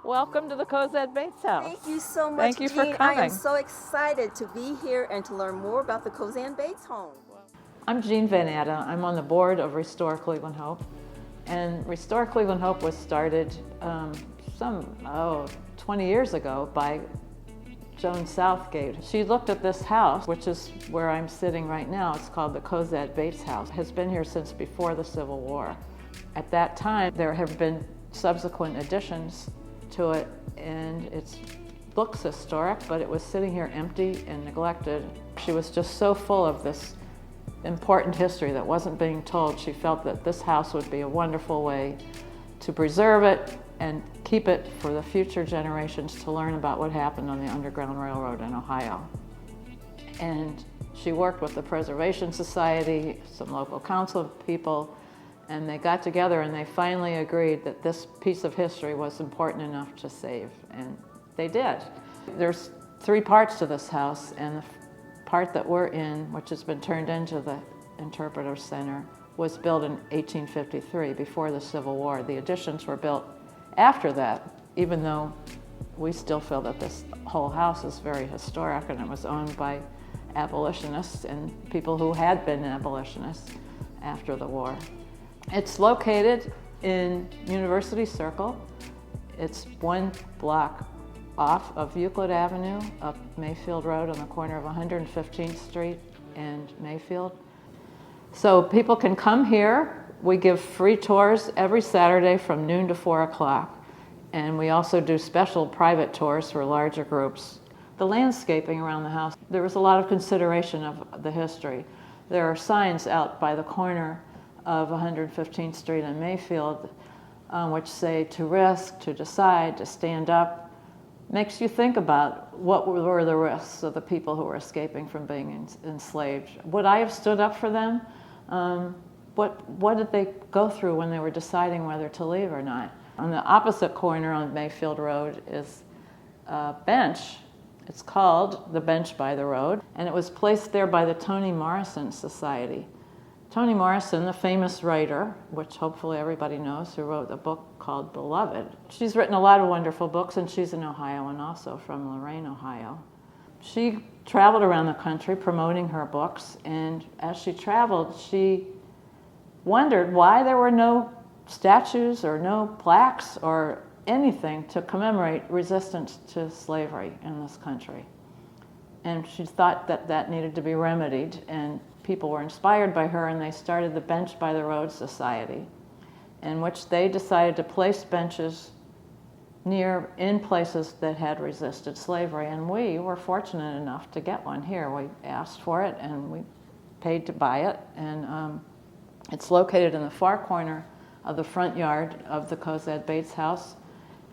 Welcome to the Cozad-Bates house. Thank you so much, Thank you for Jean. coming. I am so excited to be here and to learn more about the Cozad-Bates home. I'm Jean Van Atta. I'm on the board of Restore Cleveland Hope. And Restore Cleveland Hope was started 20 years ago by Joan Southgate. She looked at this house, which is where I'm sitting right now. It's called the Cozad-Bates house. It has been here since before the Civil War. At that time, there have been subsequent additions to it, and it looks historic, but it was sitting here empty and neglected. She was just so full of this important history that wasn't being told. She felt that this house would be a wonderful way to preserve it and keep it for the future generations to learn about what happened on the Underground Railroad in Ohio. And she worked with the Preservation Society, some local council people, and they got together and they finally agreed that this piece of history was important enough to save, and they did. There's 3 parts to this house, and the part that we're in, which has been turned into the Interpretive Center, was built in 1853, before the Civil War. The additions were built after that, even though we still feel that this whole house is very historic, and it was owned by abolitionists and people who had been abolitionists after the war. It's located in University Circle. It's 1 block off of Euclid Avenue, up Mayfield Road on the corner of 115th Street and Mayfield. So people can come here. We give free tours every Saturday from noon to 4 o'clock. And we also do special private tours for larger groups. The landscaping around the house, there was a lot of consideration of the history. There are signs out by the corner of 115th Street and Mayfield which say to risk, to decide, to stand up. Makes you think about what were the risks of the people who were escaping from being enslaved. Would I have stood up for them? What did they go through when they were deciding whether to leave or not? On the opposite corner on Mayfield Road is a bench. It's called the Bench by the Road, and it was placed there by the Toni Morrison Society. Toni Morrison, the famous writer, which hopefully everybody knows, who wrote a book called Beloved. She's written a lot of wonderful books, and she's an Ohioan also, from Lorain, Ohio. She traveled around the country promoting her books, and as she traveled, she wondered why there were no statues or no plaques or anything to commemorate resistance to slavery in this country. And she thought that that needed to be remedied, and people were inspired by her, and they started the Bench by the Road Society, in which they decided to place benches in places that had resisted slavery. And we were fortunate enough to get one here. We asked for it, and we paid to buy it. And it's located in the far corner of the front yard of the Cozad-Bates house.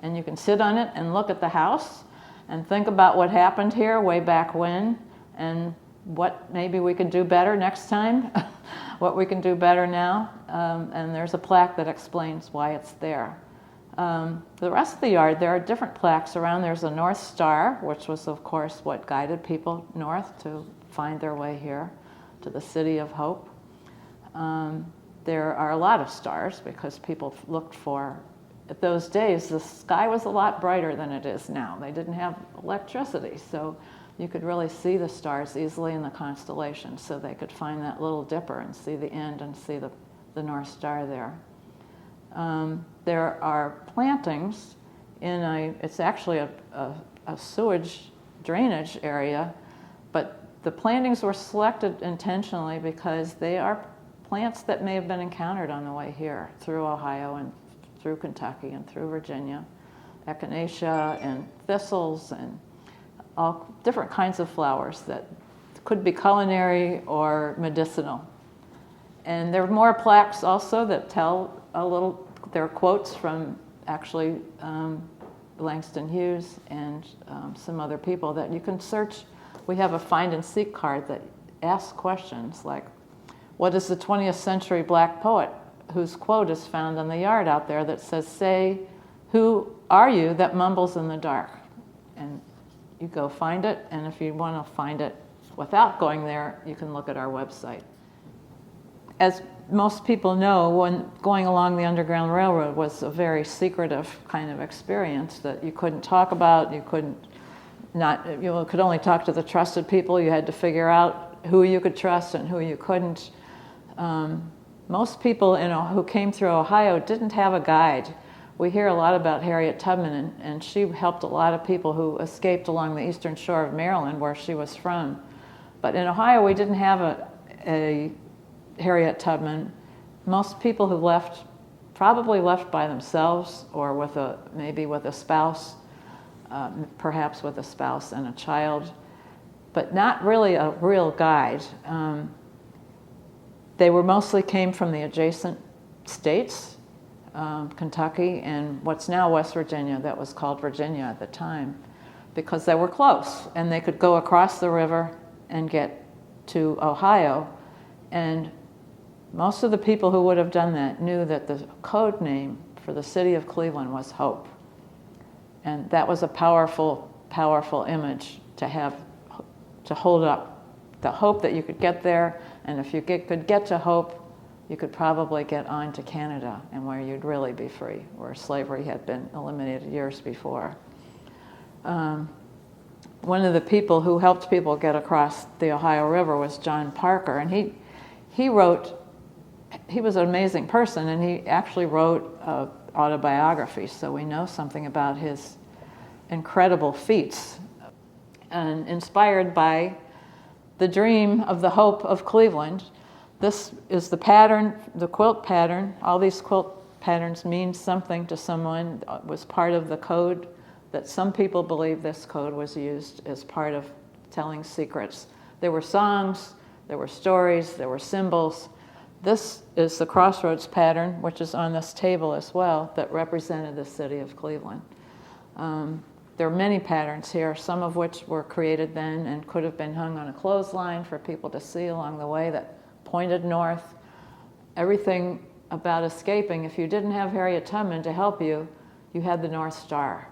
And you can sit on it and look at the house and think about what happened here way back when, and what maybe we could do better next time, what we can do better now. And there's a plaque that explains why it's there. The rest of the yard, there are different plaques around. There's a North Star, which was, of course, what guided people north to find their way here to the City of Hope. There are a lot of stars because people looked for, at those days, the sky was a lot brighter than it is now. They didn't have electricity, so you could really see the stars easily in the constellations, so they could find that little dipper and see the end and see the North Star there. There are plantings in it's actually a sewage drainage area, but the plantings were selected intentionally because they are plants that may have been encountered on the way here through Ohio and through Kentucky and through Virginia. Echinacea and thistles and all different kinds of flowers that could be culinary or medicinal. And there are more plaques also that tell a little, there are quotes from actually Langston Hughes and some other people that you can search. We have a find and seek card that asks questions like, what is the 20th century black poet whose quote is found in the yard out there that says, say, who are you that mumbles in the dark? And you go find it, and if you want to find it without going there, you can look at our website. as most people know, when going along the Underground Railroad was a very secretive kind of experience that you couldn't talk about, you could only talk to the trusted people. You had to figure out who you could trust and who you couldn't. Most people who came through Ohio didn't have a guide. We hear a lot about Harriet Tubman, and she helped a lot of people who escaped along the eastern shore of Maryland, where she was from. But in Ohio, we didn't have a Harriet Tubman. Most people who left probably left by themselves, or maybe with a spouse, perhaps with a spouse and a child, but not really a real guide. They mostly came from the adjacent states, Kentucky and what's now West Virginia, that was called Virginia at the time, because they were close and they could go across the river and get to Ohio. And most of the people who would have done that knew that the code name for the city of Cleveland was Hope. And that was a powerful, powerful image to have, to hold up. The hope that you could get there, and if you could get to Hope, you could probably get on to Canada, and where you'd really be free, where slavery had been eliminated years before. One of the people who helped people get across the Ohio River was John Parker, and he was an amazing person, and he actually wrote an autobiography, so we know something about his incredible feats, and inspired by the dream of the hope of Cleveland. This is the pattern, the quilt pattern. All these quilt patterns mean something to someone. It was part of the code that some people believe this code was used as part of telling secrets. There were songs, there were stories, there were symbols. This is the crossroads pattern, which is on this table as well, that represented the city of Cleveland. There are many patterns here, some of which were created then and could have been hung on a clothesline for people to see along the way that pointed north. Everything about escaping, if you didn't have Harriet Tubman to help you, you had the North Star.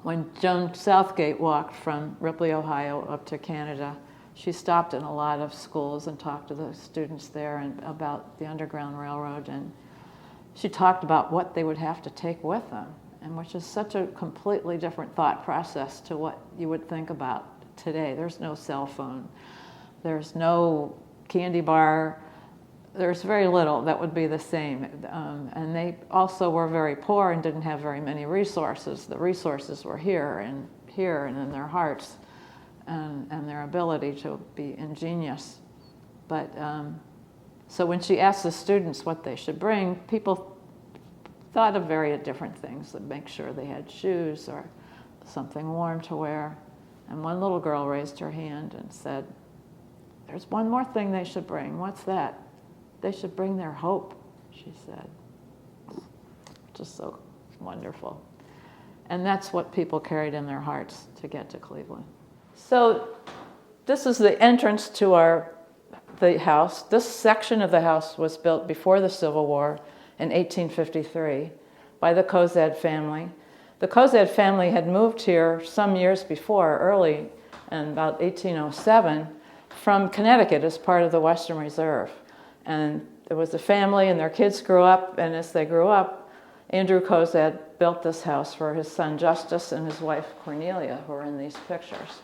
When Joan Southgate walked from Ripley, Ohio up to Canada, she stopped in a lot of schools and talked to the students there and about the Underground Railroad, and she talked about what they would have to take with them, and which is such a completely different thought process to what you would think about today. There's no cell phone, there's no candy bar, there's very little that would be the same. And they also were very poor and didn't have very many resources. The resources were here and in their hearts and their ability to be ingenious. But so when she asked the students what they should bring, people thought of very different things, that make sure they had shoes or something warm to wear. And one little girl raised her hand and said, "There's one more thing they should bring." "What's that?" "They should bring their hope," she said. Just so wonderful. And that's what people carried in their hearts to get to Cleveland. So this is the entrance to the house. This section of the house was built before the Civil War in 1853 by the Cozad family. The Cozad family had moved here some years before, early in about 1807, from Connecticut as part of the Western Reserve. And there was a family and their kids grew up, and as they grew up, Andrew Cozad built this house for his son Justice and his wife Cornelia, who are in these pictures.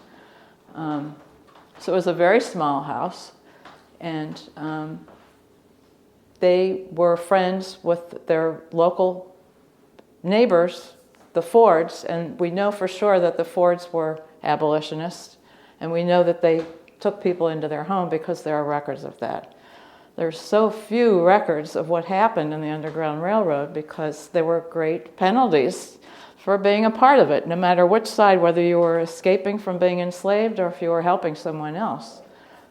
So it was a very small house, and they were friends with their local neighbors, the Fords, and we know for sure that the Fords were abolitionists, and we know that they took people into their home because there are records of that. There's so few records of what happened in the Underground Railroad because there were great penalties for being a part of it, no matter which side, whether you were escaping from being enslaved or if you were helping someone else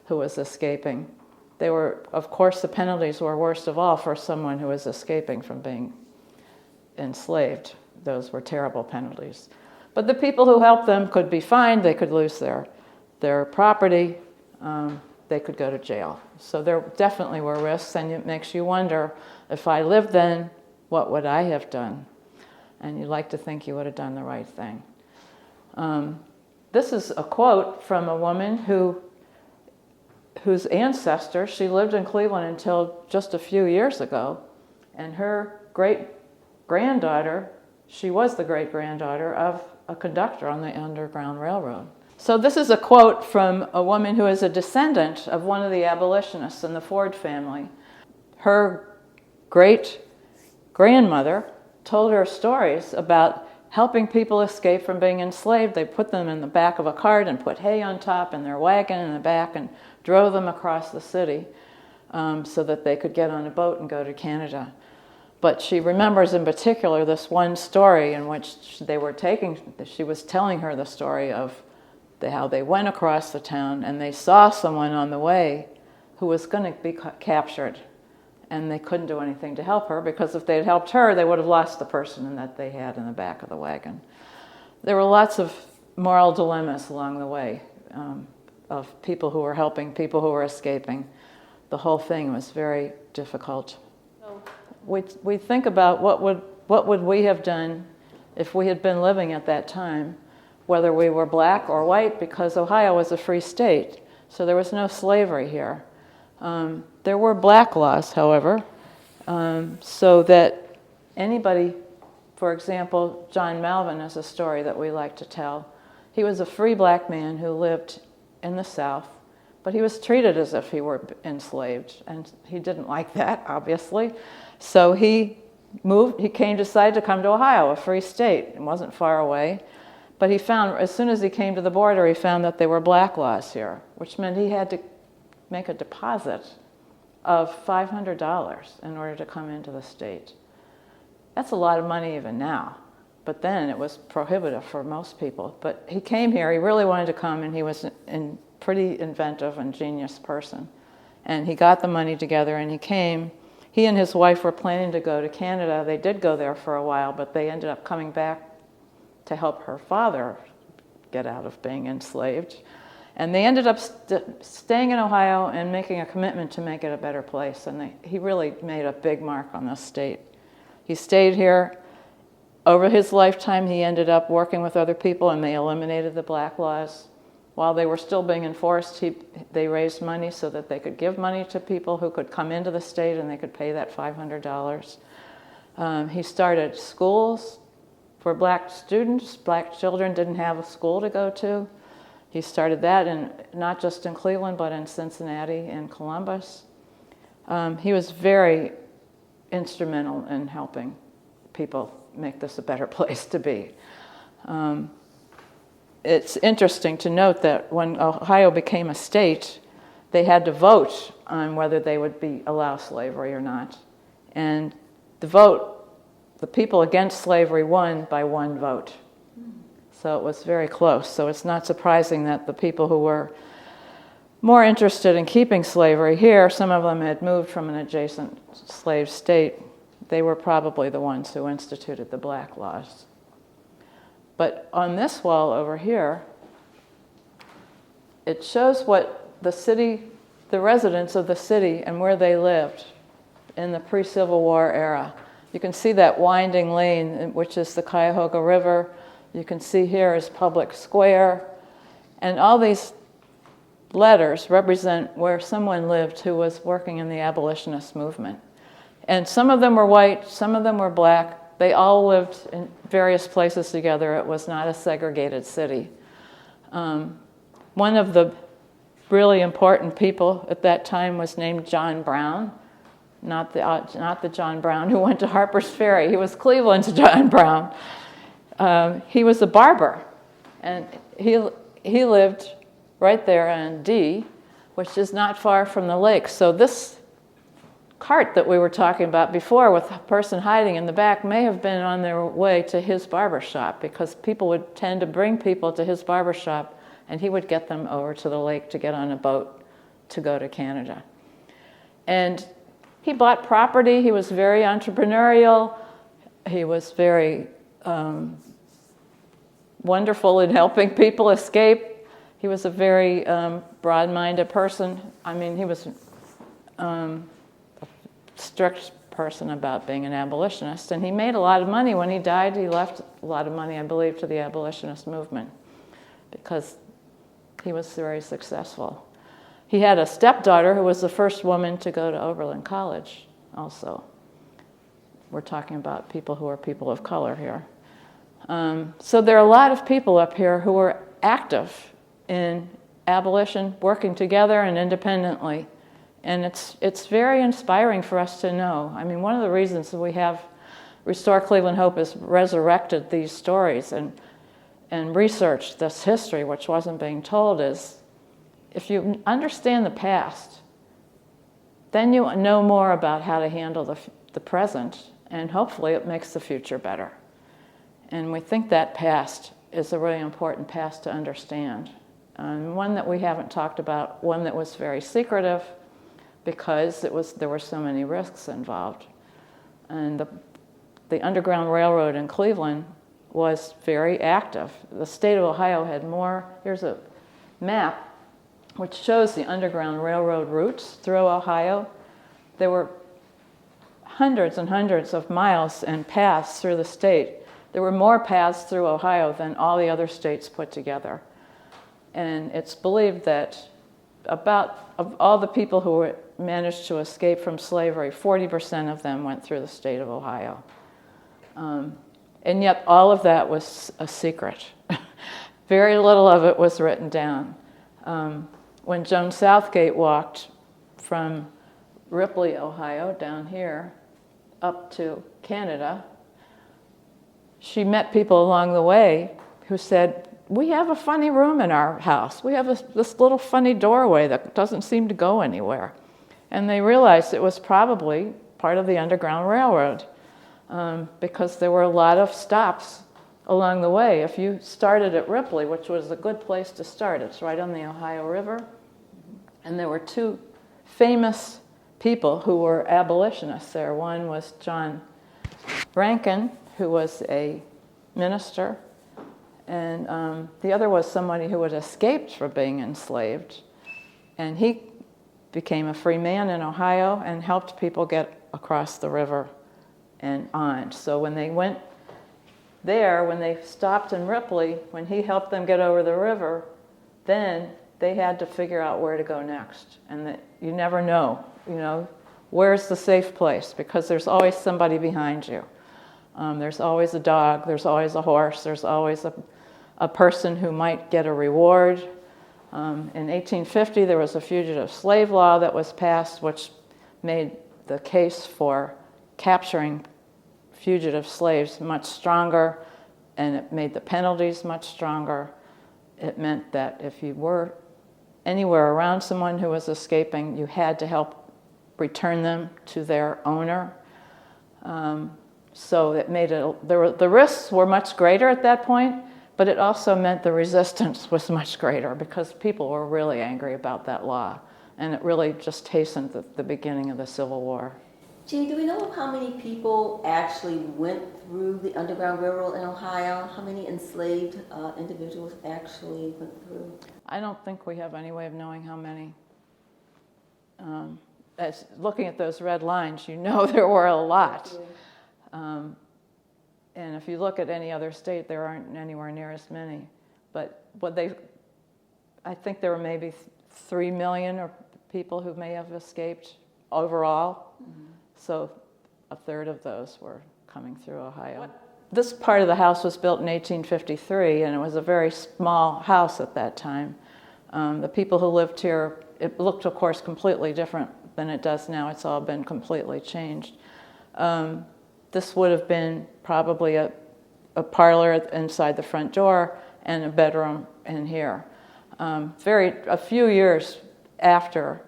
who was escaping. They were, of course, the penalties were worst of all for someone who was escaping from being enslaved. Those were terrible penalties. But the people who helped them could be fined, they could lose their property, they could go to jail. So there definitely were risks, and it makes you wonder, if I lived then, what would I have done? And you'd like to think you would have done the right thing. This is a quote from a woman who whose ancestor, she lived in Cleveland until just a few years ago, and her great-granddaughter, she was the great-granddaughter of a conductor on the Underground Railroad. So this is a quote from a woman who is a descendant of one of the abolitionists in the Ford family. Her great-grandmother told her stories about helping people escape from being enslaved. They put them in the back of a cart and put hay on top and their wagon in the back and drove them across the city so that they could get on a boat and go to Canada. But she remembers in particular this one story in which she was telling her the story of how they went across the town and they saw someone on the way who was going to be captured. And they couldn't do anything to help her because if they had helped her, they would have lost the person that they had in the back of the wagon. There were lots of moral dilemmas along the way of people who were helping, people who were escaping. The whole thing was very difficult. We think about what would we have done if we had been living at that time, whether we were black or white, because Ohio was a free state, so there was no slavery here. There were black laws, however, so that anybody, for example, John Malvin is a story that we like to tell. He was a free black man who lived in the South, but he was treated as if he were enslaved, and he didn't like that, obviously. So he decided to come to Ohio, a free state. It wasn't far away. But he found, as soon as he came to the border, he found that there were black laws here, which meant he had to make a deposit of $500 in order to come into the state. That's a lot of money even now, but then it was prohibitive for most people. But he came here, he really wanted to come, and he was a pretty inventive and genius person. And he got the money together and he came. He and his wife were planning to go to Canada. They did go there for a while, but they ended up coming back to help her father get out of being enslaved. And they ended up staying in Ohio and making a commitment to make it a better place. And he really made a big mark on this state. He stayed here. Over his lifetime, he ended up working with other people, and they eliminated the black laws. While they were still being enforced, they raised money so that they could give money to people who could come into the state and they could pay that $500. He started schools for black students. Black children didn't have a school to go to. He started that not just in Cleveland, but in Cincinnati and Columbus. He was very instrumental in helping people make this a better place to be. It's interesting to note that when Ohio became a state, they had to vote on whether they would allow slavery or not. And the people against slavery won by one vote. So it was very close. So it's not surprising that the people who were more interested in keeping slavery here, some of them had moved from an adjacent slave state. They were probably the ones who instituted the black laws. But on this wall over here, it shows what the residents of the city and where they lived in the pre-Civil War era. You can see that winding lane, which is the Cuyahoga River. You can see here is Public Square. And all these letters represent where someone lived who was working in the abolitionist movement. And some of them were white, some of them were black. They all lived in various places together. It was not a segregated city. One of the really important people at that time was named John Brown, not the John Brown who went to Harper's Ferry. He was Cleveland's John Brown. He was a barber, and he lived right there on D, which is not far from the lake. So this cart that we were talking about before with a person hiding in the back may have been on their way to his barber shop, because people would tend to bring people to his barber shop and he would get them over to the lake to get on a boat to go to Canada. And he bought property. He was very entrepreneurial. He was very wonderful in helping people escape. He was a very broad-minded person. I mean, he was strict person about being an abolitionist, and he made a lot of money. When he died, he left a lot of money, I believe, to the abolitionist movement, because he was very successful. He had a stepdaughter who was the first woman to go to Oberlin College also. We're talking about people who are people of color here. So there are a lot of people up here who were active in abolition, working together and independently. And it's very inspiring for us to know. I mean, one of the reasons that we have Restore Cleveland Hope is resurrected these stories and researched this history, which wasn't being told, is if you understand the past, then you know more about how to handle the present, and hopefully it makes the future better. And we think that past is a really important past to understand. And one that we haven't talked about, one that was very secretive because there were so many risks involved. And the Underground Railroad in Cleveland was very active. The state of Ohio had more. Here's a map which shows the Underground Railroad routes through Ohio. There were hundreds and hundreds of miles and paths through the state. There were more paths through Ohio than all the other states put together. And it's believed that of all the people who managed to escape from slavery, 40% of them went through the state of Ohio. And yet all of that was a secret. Very little of it was written down. When Joan Southgate walked from Ripley, Ohio, down here, up to Canada, she met people along the way who said, "We have a funny room in our house. We have this little funny doorway that doesn't seem to go anywhere." And they realized it was probably part of the Underground Railroad because there were a lot of stops along the way. If you started at Ripley, which was a good place to start, it's right on the Ohio River, and there were two famous people who were abolitionists there. One was John Rankin, who was a minister, and the other was somebody who had escaped from being enslaved. And he became a free man in Ohio and helped people get across the river and on. So when they went there, when they stopped in Ripley, when he helped them get over the river, then they had to figure out where to go next. And that you never know, where's the safe place? Because there's always somebody behind you. There's always a dog, there's always a horse, there's always a person who might get a reward. In 1850, there was a fugitive slave law that was passed, which made the case for capturing fugitive slaves much stronger, and it made the penalties much stronger. It meant that if you were anywhere around someone who was escaping, you had to help return them to their owner. So it made it, the risks were much greater at that point, but it also meant the resistance was much greater because people were really angry about that law. And it really just hastened the beginning of the Civil War. Jean, do we know of how many people actually went through the Underground Railroad in Ohio? How many enslaved individuals actually went through? I don't think we have any way of knowing how many. As looking at those red lines, there were a lot. And if you look at any other state, there aren't anywhere near as many. But I think there were maybe 3 million people who may have escaped overall. Mm-hmm. So a third of those were coming through Ohio. This part of the house was built in 1853, and it was a very small house at that time. The people who lived here, it looked, of course, completely different than it does now. It's all been completely changed. This would have been probably a parlor inside the front door and a bedroom in here. A few years after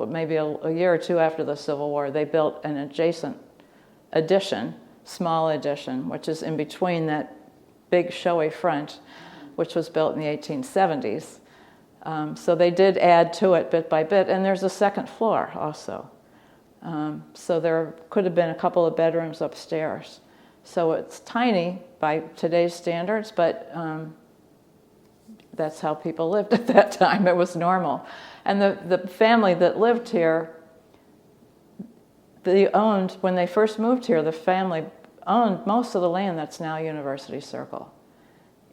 maybe a year or two after the Civil War, they built an adjacent addition, small addition, which is in between that big showy front, which was built in the 1870s. So they did add to it bit by bit, and there's a second floor also. So there could have been a couple of bedrooms upstairs. So it's tiny by today's standards, but that's how people lived at that time. It was normal. And the family that lived here, when they first moved here, the family owned most of the land that's now University Circle.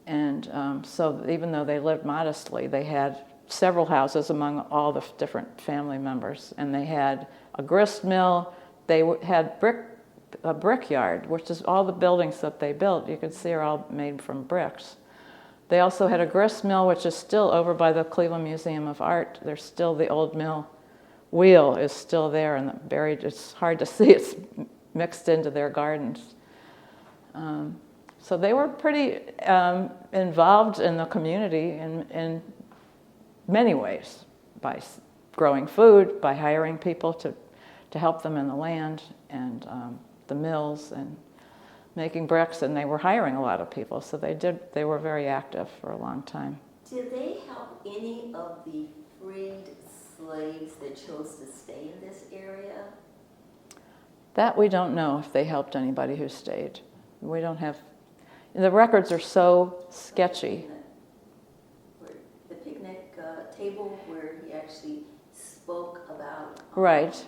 And so even though they lived modestly, they had several houses among all the different family members, and they had a grist mill. They had a brickyard, which is all the buildings that they built. You can see are all made from bricks. They also had a grist mill, which is still over by the Cleveland Museum of Art. There's still the old mill wheel is still there and buried. It's hard to see. It's mixed into their gardens. So they were pretty involved in the community in many ways, by growing food, by hiring people to help them in the land and the mills and making bricks, and they were hiring a lot of people. So they were very active for a long time. Did they help any of the freed slaves that chose to stay in this area? That we don't know if they helped anybody who stayed. We don't have, the records are so sketchy. The picnic table where he actually spoke about... Right,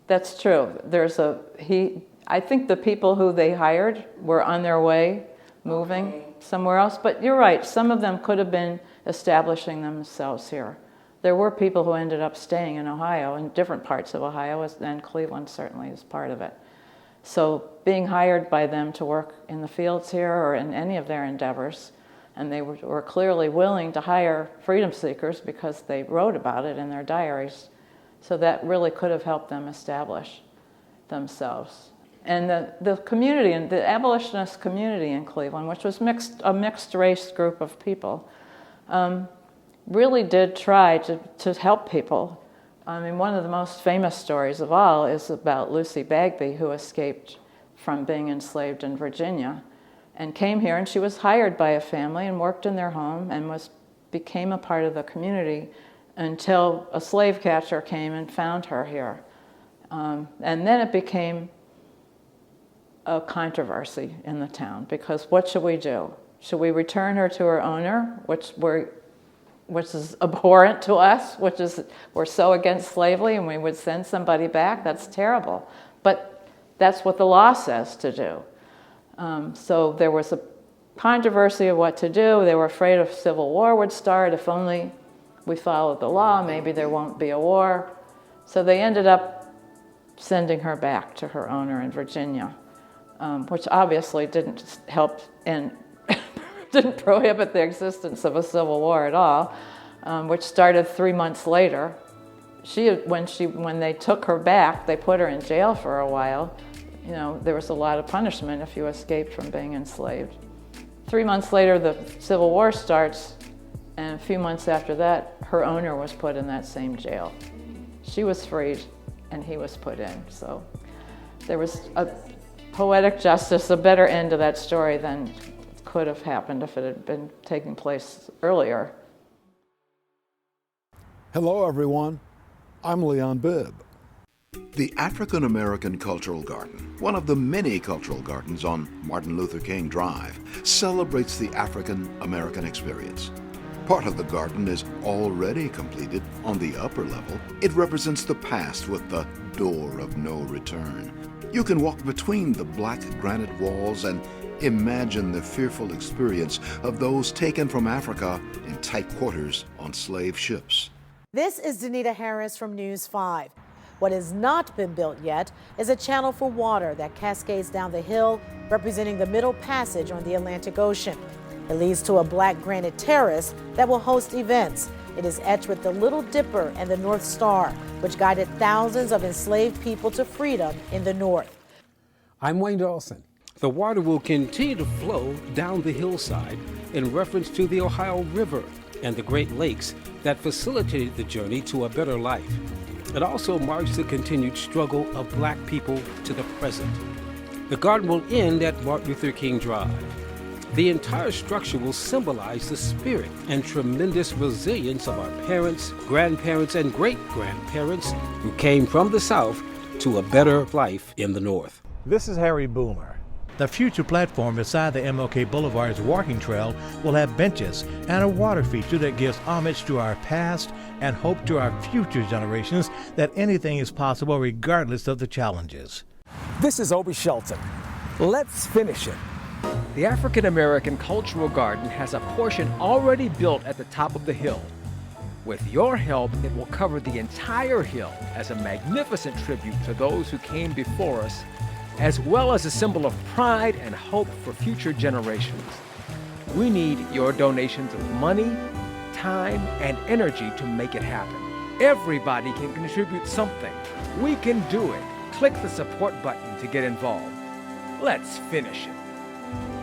that's true. I think the people who they hired were on their way moving somewhere else, but you're right, some of them could have been establishing themselves here. There were people who ended up staying in Ohio, in different parts of Ohio, and Cleveland certainly is part of it. So being hired by them to work in the fields here or in any of their endeavors, and they were clearly willing to hire freedom seekers because they wrote about it in their diaries. So that really could have helped them establish themselves. And the community, and the abolitionist community in Cleveland, which was a mixed race group of people, really did try to help people. I mean, one of the most famous stories of all is about Lucy Bagby, who escaped from being enslaved in Virginia and came here, and she was hired by a family and worked in their home and became a part of the community until a slave catcher came and found her here. And then it became a controversy in the town, because what should we do? Should we return her to her owner, which is abhorrent to us, we're so against slavery, and we would send somebody back? That's terrible. But that's what the law says to do. So there was a controversy of what to do. They were afraid a civil war would start. If only we followed the law, maybe there won't be a war. So they ended up sending her back to her owner in Virginia, which obviously didn't help and didn't prohibit the existence of a civil war at all, which started 3 months later. When they took her back, they put her in jail for a while. You know, there was a lot of punishment if you escaped from being enslaved. 3 months later, the Civil War starts, and a few months after that, her owner was put in that same jail. She was freed, and he was put in. So there was a poetic justice, a better end to that story than could have happened if it had been taking place earlier. Hello, everyone. I'm Leon Bibb. The African American Cultural Garden, one of the many cultural gardens on Martin Luther King Drive, celebrates the African American experience. Part of the garden is already completed on the upper level. It represents the past with the door of no return. You can walk between the black granite walls and imagine the fearful experience of those taken from Africa in tight quarters on slave ships. This is Danita Harris from News 5. What has not been built yet is a channel for water that cascades down the hill, representing the Middle Passage on the Atlantic Ocean. It leads to a black granite terrace that will host events. It is etched with the Little Dipper and the North Star, which guided thousands of enslaved people to freedom in the North. I'm Wayne Dawson. The water will continue to flow down the hillside in reference to the Ohio River and the Great Lakes that facilitated the journey to a better life. It also marks the continued struggle of black people to the present. The garden will end at Martin Luther King Drive. The entire structure will symbolize the spirit and tremendous resilience of our parents, grandparents, and great-grandparents who came from the South to a better life in the North. This is Harry Boomer. The future platform beside the MLK Boulevard's walking trail will have benches and a water feature that gives homage to our past and hope to our future generations that anything is possible regardless of the challenges. This is Obi Shelton. Let's finish it. The African American Cultural Garden has a portion already built at the top of the hill. With your help, it will cover the entire hill as a magnificent tribute to those who came before us, as well as a symbol of pride and hope for future generations. We need your donations of money, time, and energy to make it happen. Everybody can contribute something. We can do it. Click the support button to get involved. Let's finish it.